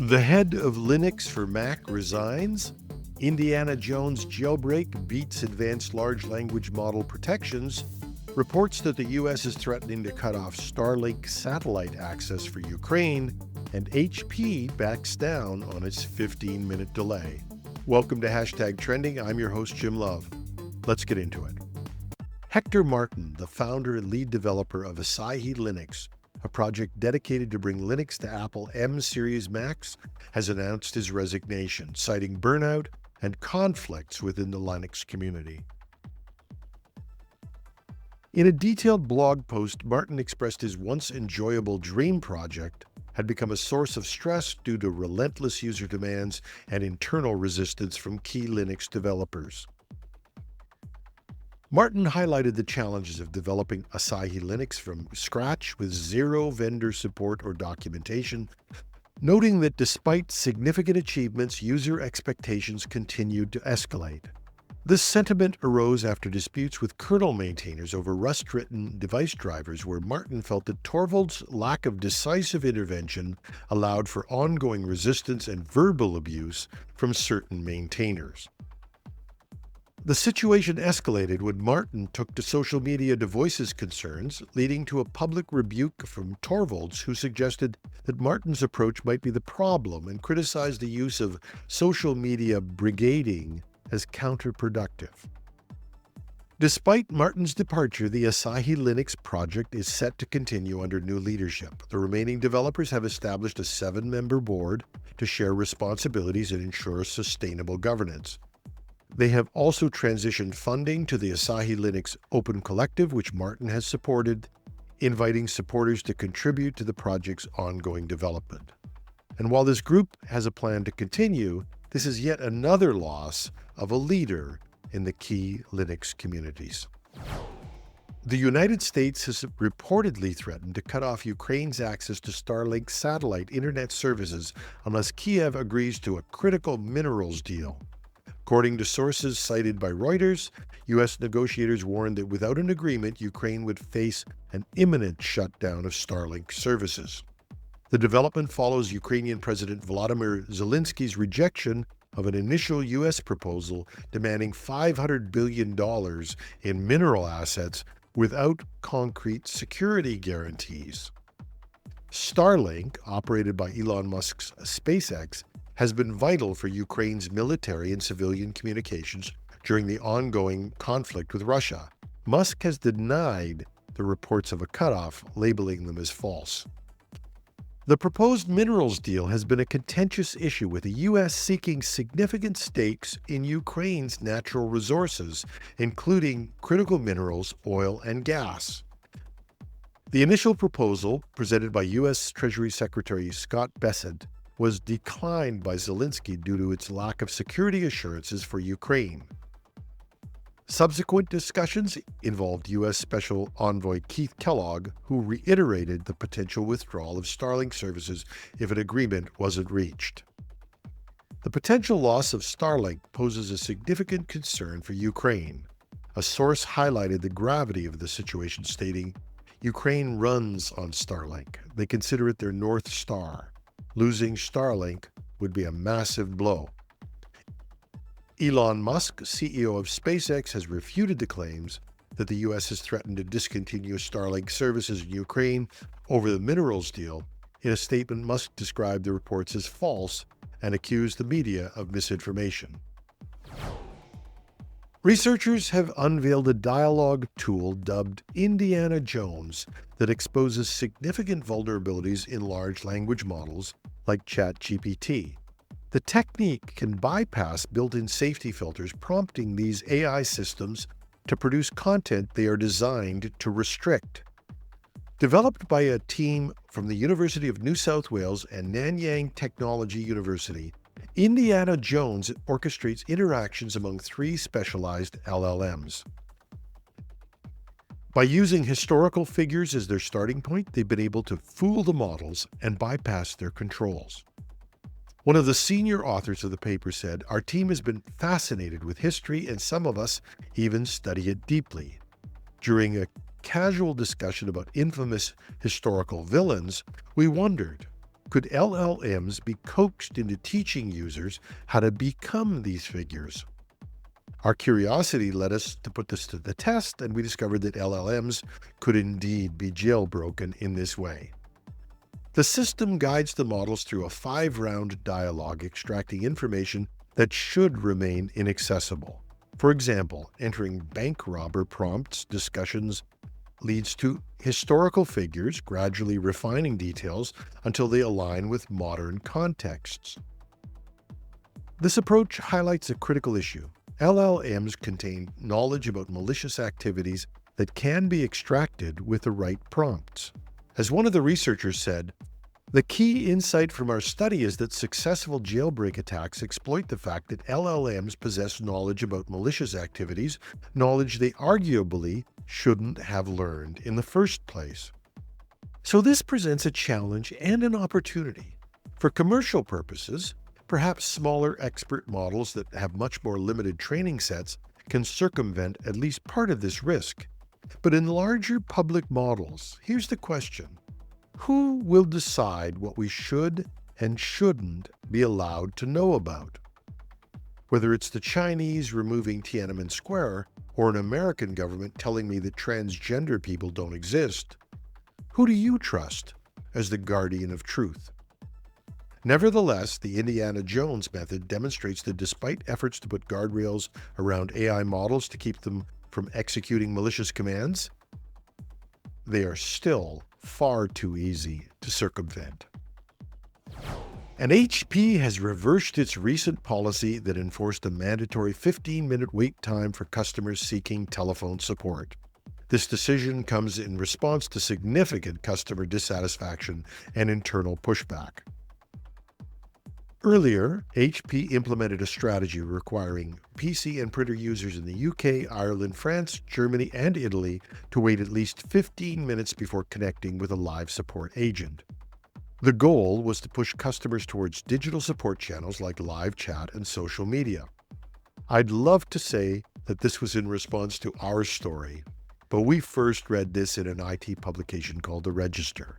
The head of Linux for Mac resigns. Indiana Jones jailbreak beats advanced large language model protections. Reports that the U.S. is threatening to cut off Starlink satellite access for Ukraine. And HP backs down on its 15-minute delay. Welcome to Hashtag Trending. I'm your host, Jim Love. Let's get into it. Hector Martin, the founder and lead developer of Asahi Linux, a project dedicated to bring Linux to Apple M-series Macs, has announced his resignation, citing burnout and conflicts within the Linux community. In a detailed blog post, Martin expressed his once enjoyable dream project had become a source of stress due to relentless user demands and internal resistance from key Linux developers. Martin highlighted the challenges of developing Asahi Linux from scratch with zero vendor support or documentation, noting that despite significant achievements, user expectations continued to escalate. This sentiment arose after disputes with kernel maintainers over Rust-written device drivers, where Martin felt that Torvalds' lack of decisive intervention allowed for ongoing resistance and verbal abuse from certain maintainers. The situation escalated when Martin took to social media to voice his concerns, leading to a public rebuke from Torvalds, who suggested that Martin's approach might be the problem and criticized the use of social media brigading as counterproductive. Despite Martin's departure, the Asahi Linux project is set to continue under new leadership. The remaining developers have established a 7-member board to share responsibilities and ensure sustainable governance. They have also transitioned funding to the Asahi Linux Open Collective, which Martin has supported, inviting supporters to contribute to the project's ongoing development. And while this group has a plan to continue, this is yet another loss of a leader in the key Linux communities. The United States has reportedly threatened to cut off Ukraine's access to Starlink satellite internet services unless Kiev agrees to a critical minerals deal. According to sources cited by Reuters, U.S. negotiators warned that without an agreement, Ukraine would face an imminent shutdown of Starlink services. The development follows Ukrainian President Volodymyr Zelensky's rejection of an initial U.S. proposal demanding $500 billion in mineral assets without concrete security guarantees. Starlink, operated by Elon Musk's SpaceX, has been vital for Ukraine's military and civilian communications during the ongoing conflict with Russia. Musk has denied the reports of a cutoff, labeling them as false. The proposed minerals deal has been a contentious issue, with the U.S. seeking significant stakes in Ukraine's natural resources, including critical minerals, oil, and gas. The initial proposal, presented by U.S. Treasury Secretary Scott Bessent, was declined by Zelensky due to its lack of security assurances for Ukraine. Subsequent discussions involved U.S. Special Envoy Keith Kellogg, who reiterated the potential withdrawal of Starlink services if an agreement wasn't reached. The potential loss of Starlink poses a significant concern for Ukraine. A source highlighted the gravity of the situation, stating, "Ukraine runs on Starlink. They consider it their North Star. Losing Starlink would be a massive blow." Elon Musk, CEO of SpaceX, has refuted the claims that the U.S. has threatened to discontinue Starlink services in Ukraine over the minerals deal. In a statement, Musk described the reports as false and accused the media of misinformation. Researchers have unveiled a dialogue tool dubbed Indiana Jones that exposes significant vulnerabilities in large language models like ChatGPT. The technique can bypass built-in safety filters, prompting these AI systems to produce content they are designed to restrict. Developed by a team from the University of New South Wales and Nanyang Technology University, Indiana Jones orchestrates interactions among 3 specialized LLMs. By using historical figures as their starting point, they've been able to fool the models and bypass their controls. One of the senior authors of the paper said, "Our team has been fascinated with history, and some of us even study it deeply. During a casual discussion about infamous historical villains, we wondered, Could LLMs be coaxed into teaching users how to become these figures? Our curiosity led us to put this to the test, and we discovered that LLMs could indeed be jailbroken in this way. The system guides the models through a 5-round dialogue, extracting information that should remain inaccessible. For example, entering bank robber prompts discussions leads to historical figures, gradually refining details until they align with modern contexts. This approach highlights a critical issue. LLMs contain knowledge about malicious activities that can be extracted with the right prompts. As one of the researchers said, the key insight from our study is that successful jailbreak attacks exploit the fact that LLMs possess knowledge about malicious activities, knowledge they arguably shouldn't have learned in the first place. So this presents a challenge and an opportunity. For commercial purposes, perhaps smaller expert models that have much more limited training sets can circumvent at least part of this risk. But in larger public models, here's the question. Who will decide what we should and shouldn't be allowed to know about? Whether it's the Chinese removing Tiananmen Square or an American government telling me that transgender people don't exist, who do you trust as the guardian of truth? Nevertheless, the Indiana Jones method demonstrates that despite efforts to put guardrails around AI models to keep them from executing malicious commands, they are still far too easy to circumvent. And HP has reversed its recent policy that enforced a mandatory 15-minute wait time for customers seeking telephone support. This decision comes in response to significant customer dissatisfaction and internal pushback. Earlier, HP implemented a strategy requiring PC and printer users in the UK, Ireland, France, Germany, and Italy to wait at least 15 minutes before connecting with a live support agent. The goal was to push customers towards digital support channels like live chat and social media. I'd love to say that this was in response to our story, but we first read this in an IT publication called The Register.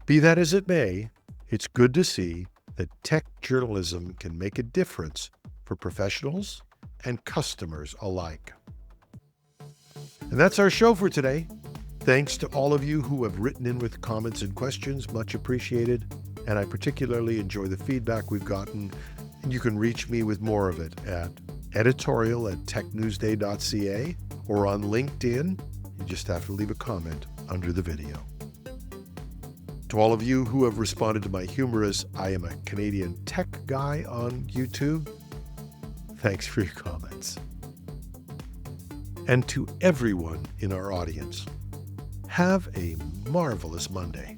Be that as it may, it's good to see that tech journalism can make a difference for professionals and customers alike. And that's our show for today. Thanks to all of you who have written in with comments and questions, much appreciated. And I particularly enjoy the feedback we've gotten. And you can reach me with more of it at editorial@technewsday.ca or on LinkedIn. You just have to leave a comment under the video. To all of you who have responded to my humorous "I am a Canadian tech guy" on YouTube, thanks for your comments. And to everyone in our audience, have a marvelous Monday.